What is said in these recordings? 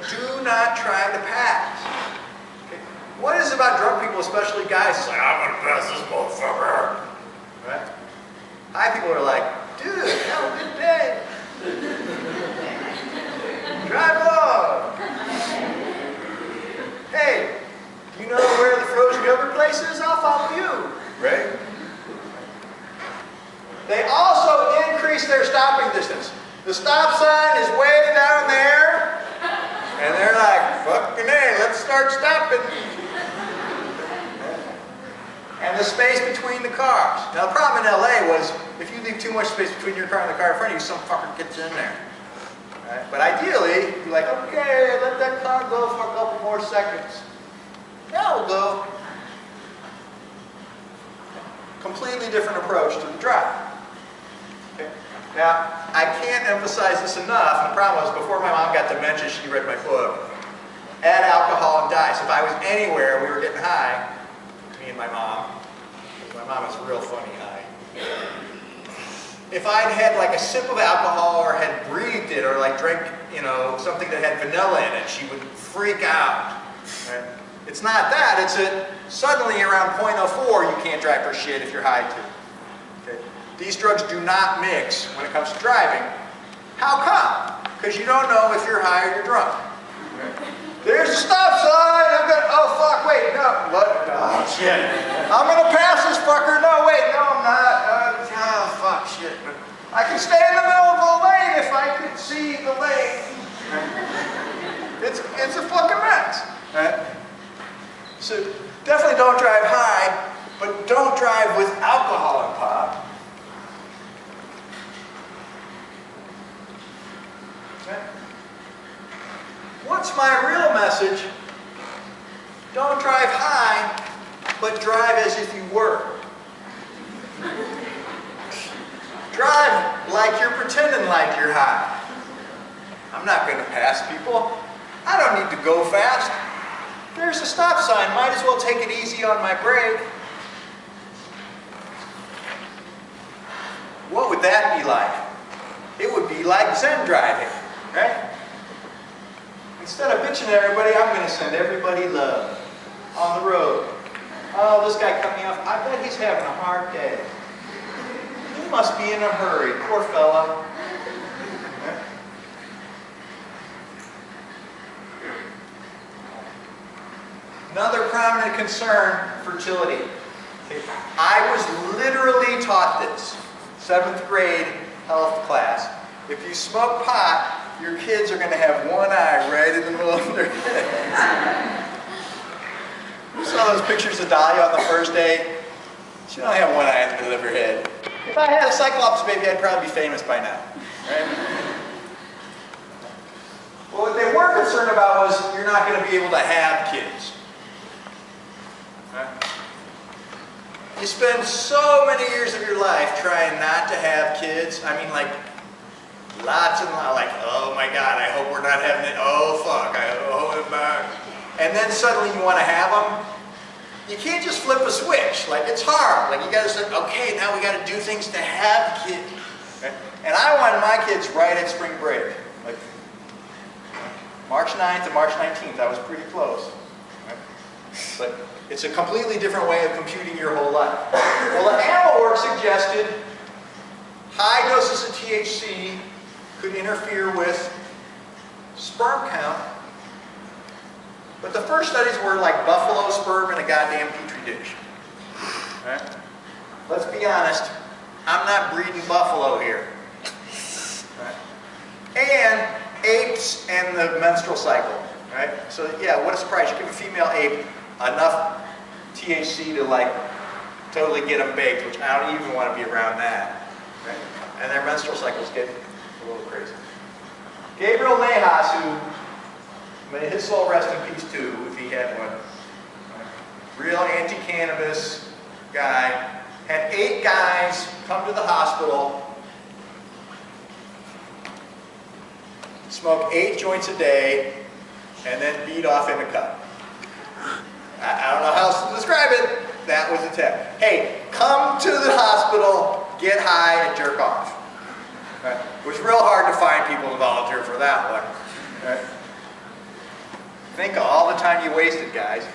do not try to pass. Okay? What is it about drunk people, especially guys? It's like, I'm going to pass this motherfucker. Right? High people are like, dude, have a good day. Drive along. Hey, you know where the frozen yogurt place is? I'll follow you. Right? They also increase their stopping distance. The stop sign is way down there, and they're like, fucking A, let's start stopping. And the space between the cars. Now the problem in LA was, if you leave too much space between your car and the car in front of you, some fucker gets in there. Right? But ideally, you're like, okay, let that car go for a couple more seconds. Now we'll go. Completely different approach to the drive. Okay. Now, I can't emphasize this enough, and the problem was, before my mom got dementia, she read my book. Add alcohol and die. So if I was anywhere, we were getting high, me and my mom. My mom is real funny high. If I'd had like a sip of alcohol or had breathed it or like drank, you know, something that had vanilla in it, she would freak out. Right? It's not that, it's that suddenly around 0.04 you can't drive for shit if you're high too. Okay? These drugs do not mix when it comes to driving. How come? Because you don't know if you're high or you're drunk. Okay? There's a stop sign! Oh fuck, wait, no, what? Oh shit. I'm gonna pass this fucker. No, wait, no I'm not. Oh fuck, shit. I can stay in the middle of the lane if I could see the lane. It's a fucking mess. Right? So definitely don't drive high, but don't drive with alcohol and pop. Okay? What's my real message? Don't drive high, but drive as if you were. Drive like you're pretending like you're high. I'm not going to pass people. I don't need to go fast. There's a stop sign. Might as well take it easy on my brake. What would that be like? It would be like Zen driving, right? Instead of bitching at everybody, I'm going to send everybody love on the road. Oh, this guy cut me off. I bet he's having a hard day. He must be in a hurry. Poor fella. Another prominent concern, fertility. Okay. I was literally taught this. 7th grade health class. If you smoke pot, your kids are going to have one eye right in the middle of their head. You saw those pictures of Dahlia on the first day? She only had one eye in the middle of her head. If I had a Cyclops baby, I'd probably be famous by now. Right? Well, what they were concerned about was you're not going to be able to have kids. Right? You spend so many years of your life trying not to have kids. I mean, like, lots and lots, like, oh my God, I hope we're not having it. Oh fuck, I hope I'm back. And then suddenly you want to have them. You can't just flip a switch. Like, it's hard. Like, you got to say, okay, now we got to do things to have kids. Okay? And I wanted my kids right at spring break. Like, March 9th to March 19th, I was pretty close. Right? But it's a completely different way of computing your whole life. Well, the animal work suggested high doses of THC could interfere with sperm count. But the first studies were like buffalo sperm in a goddamn petri dish. Right? Let's be honest, I'm not breeding buffalo here. Right? And apes and the menstrual cycle. Right? So yeah, what a surprise. You give a female ape enough THC to like totally get them baked, which I don't even want to be around that. Right? And their menstrual cycles get a little crazy. Gabriel Nahas, who, may his soul rest in peace too, if he had one, real anti-cannabis guy, had 8 guys come to the hospital, smoke 8 joints a day, and then beat off in a cup. I don't know how else to describe it. That was the test. Hey, come to the hospital, get high, and jerk off. Right? It was real hard to find people to volunteer for that one. Right? Think of all the time you wasted, guys.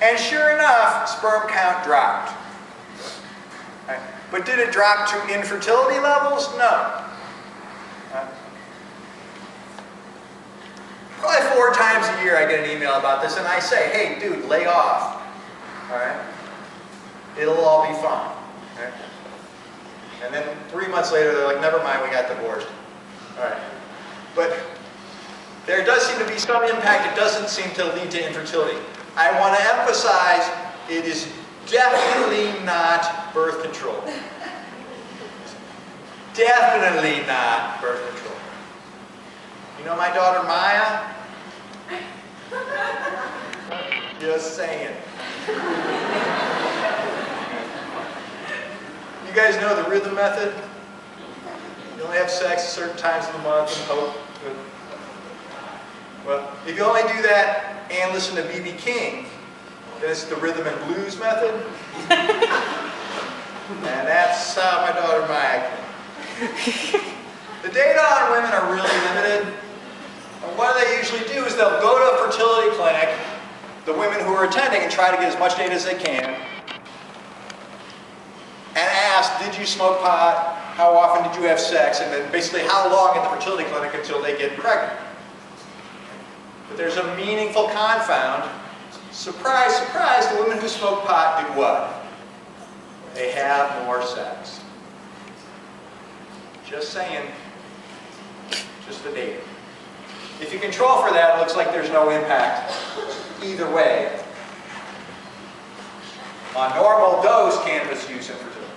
And sure enough, sperm count dropped. Right? But did it drop to infertility levels? No. Probably 4 times a year I get an email about this, and I say, hey, dude, lay off. All right? It'll all be fine. Okay? And then 3 months later, they're like, never mind, we got divorced. All right. But there does seem to be some impact. It doesn't seem to lead to infertility. I want to emphasize, it is definitely not birth control. Definitely not birth control. You know my daughter Maya? Just saying. You guys know the rhythm method? You only have sex at certain times of the month and hope. Well, if you only do that and listen to B.B. King, then it's the rhythm and blues method. And that's how my daughter Maya came. The data on women are really limited. And what they usually do is they'll go to a fertility clinic, the women who are attending, and try to get as much data as they can, and ask, did you smoke pot? How often did you have sex? And then basically how long at the fertility clinic until they get pregnant. But there's a meaningful confound. Surprise, surprise, the women who smoke pot do what? They have more sex. Just saying. Just the data. If you control for that, it looks like there's no impact either way on normal dose cannabis use and fertility.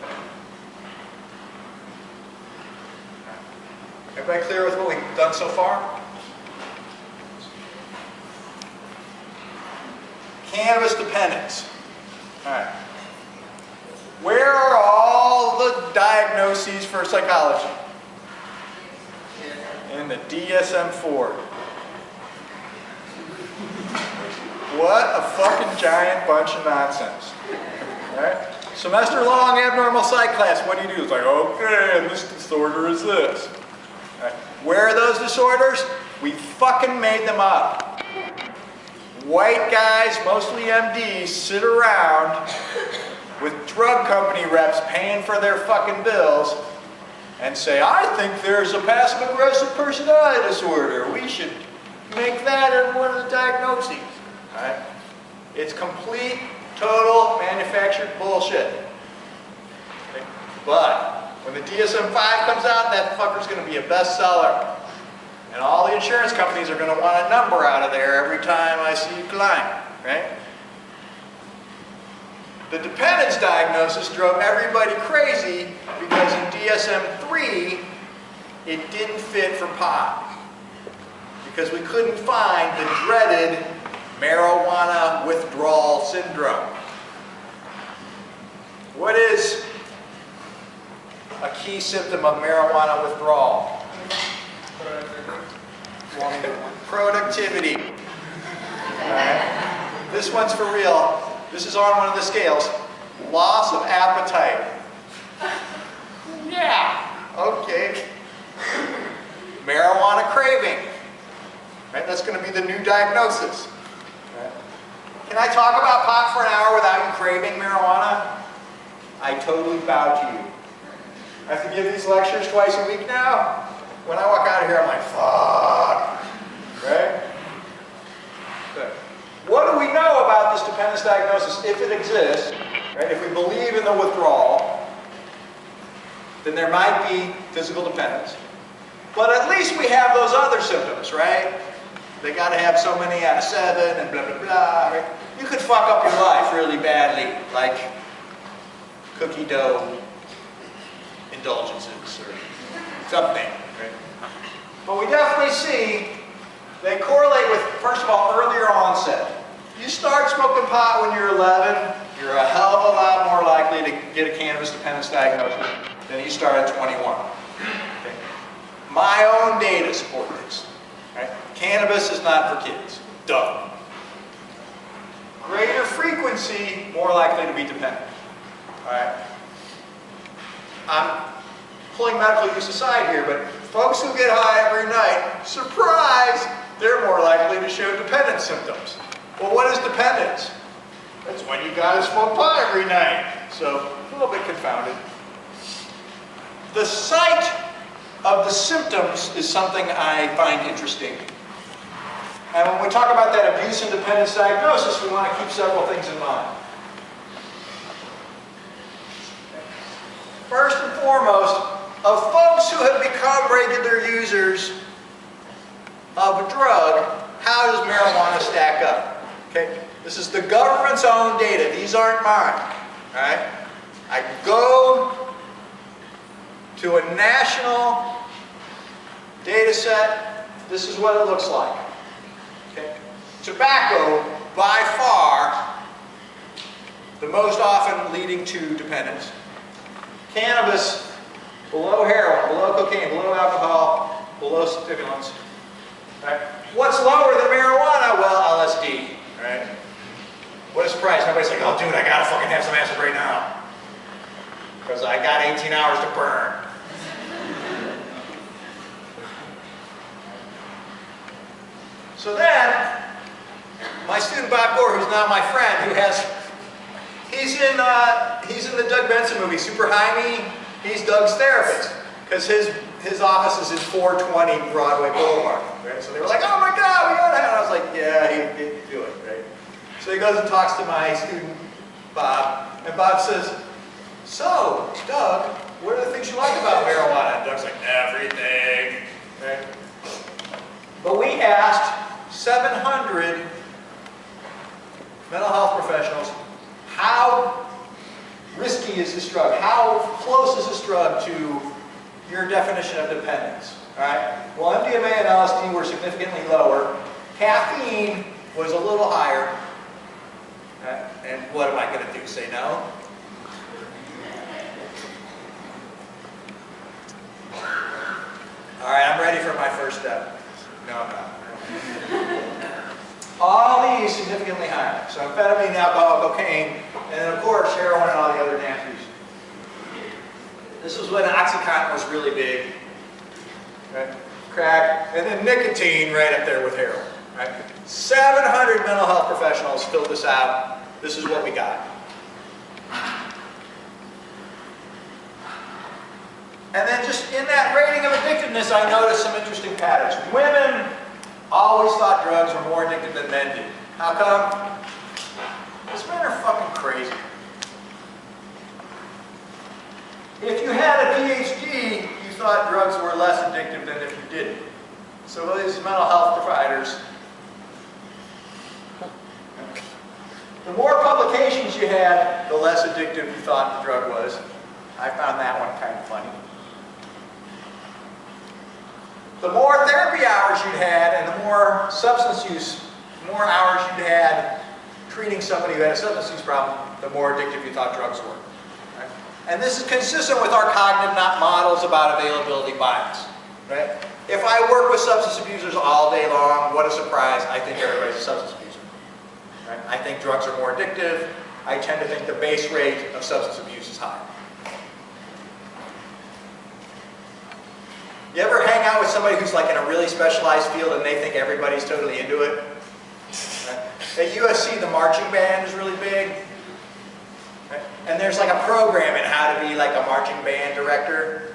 Everybody clear with what we've done so far? Cannabis dependence. All right. Where are all the diagnoses for psychology? In the DSM-4. What a fucking giant bunch of nonsense. All right? Semester-long abnormal psych class. What do you do? It's like, okay, and this disorder is this. All right. Where are those disorders? We fucking made them up. White guys, mostly MDs, sit around with drug company reps paying for their fucking bills and say, I think there's a passive-aggressive personality disorder. We should make that one of the diagnoses. All right? It's complete, total, manufactured bullshit. Okay? But when the DSM-5 comes out, that fucker's going to be a bestseller. And all the insurance companies are going to want a number out of there every time I see a client, right? The dependence diagnosis drove everybody crazy because in DSM-3, it didn't fit for pot. Because we couldn't find the dreaded marijuana withdrawal syndrome. What is a key symptom of marijuana withdrawal? Productivity. All right. This one's for real. This is on one of the scales. Loss of appetite. Yeah. Okay. Marijuana craving. Right? That's going to be the new diagnosis. Right? Can I talk about pot for an hour without you craving marijuana? I totally bow to you. I have to give these lectures twice a week now. When I walk out of here, I'm like, fuck. Right? Good. What do we know about this dependence diagnosis, if it exists? Right? If we believe in the withdrawal, then there might be physical dependence. But at least we have those other symptoms, right? They got to have so many out of 7 and blah, blah, blah. Right? You could fuck up your life really badly, like cookie dough indulgences or something. Right? But we definitely see they correlate with, first of all, earlier onset. You start smoking pot when you're 11, you're a hell of a lot more likely to get a cannabis dependence diagnosis than you start at 21. Okay? My own data support this. Right? Cannabis is not for kids. Duh. Greater frequency, more likely to be dependent. All right? I'm pulling medical use aside here, but Folks who get high every night, surprise, they're more likely to show dependence symptoms. Well, what is dependence? That's when you gotta smoke pot every night. So, a little bit confounded. The site of the symptoms is something I find interesting. And when we talk about that abuse and dependence diagnosis, we want to keep several things in mind. First and foremost, of folks who have become regular users of a drug, how does marijuana stack up? Okay? This is the government's own data. These aren't mine. All right? I go to a national data set. This is what it looks like. Okay? Tobacco, by far, the most often leading to dependence. Cannabis, below heroin, below cocaine, below alcohol, below stimulants. Right? What's lower than marijuana? Well, LSD. Right? What a surprise. Everybody's like, oh dude, I gotta fucking have some acid right now. Because I got 18 hours to burn. So then, my student Bob Gore, who's now my friend, he's in the Doug Benson movie, Super High Me. He's Doug's therapist, because his office is in 420 Broadway Boulevard. Right? So they were like, oh my God, we gotta have it. I was like, yeah, he'd do it, right? So he goes and talks to my student Bob, and Bob says, so, Doug, what are the things you like about marijuana? And Doug's like, everything. Right? But we asked 700 mental health professionals, how risky is this drug? How close is this drug to your definition of dependence? All right? Well, MDMA and LSD were significantly lower. Caffeine was a little higher. And what am I going to do? Say no? All right, I'm ready for my first step. No, I'm not. All these significantly higher. So amphetamine, alcohol, cocaine, and then of course heroin and all the other nasties. This was when Oxycontin was really big. Right? Crack, and then nicotine right up there with heroin. Right? 700 mental health professionals filled this out. This is what we got. And then just in that rating of addictiveness, I noticed some interesting patterns. Women always thought drugs were more addictive than men did. How come? Because men are fucking crazy. If you had a PhD, you thought drugs were less addictive than if you didn't. So these mental health providers, the more publications you had, the less addictive you thought the drug was. I found that one kind of funny. The more therapy hours you'd had and the more substance use, the more hours you'd had treating somebody who had a substance use problem, the more addictive you thought drugs were. Right? And this is consistent with our cognitive models about availability bias. Right? If I work with substance abusers all day long, what a surprise, I think everybody's a substance abuser. Right? I think drugs are more addictive. I tend to think the base rate of substance abuse is high. You ever hang out with somebody who's like in a really specialized field and they think everybody's totally into it? Right? At USC, the marching band is really big. Right? And there's like a program in how to be like a marching band director.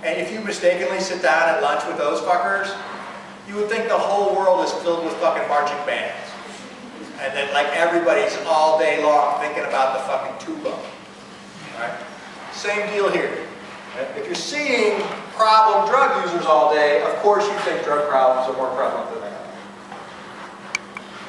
And if you mistakenly sit down at lunch with those fuckers, you would think the whole world is filled with fucking marching bands. And then like everybody's all day long thinking about the fucking tuba. Right? Same deal here. If you're seeing problem drug users all day, of course you think drug problems are more prevalent than they are.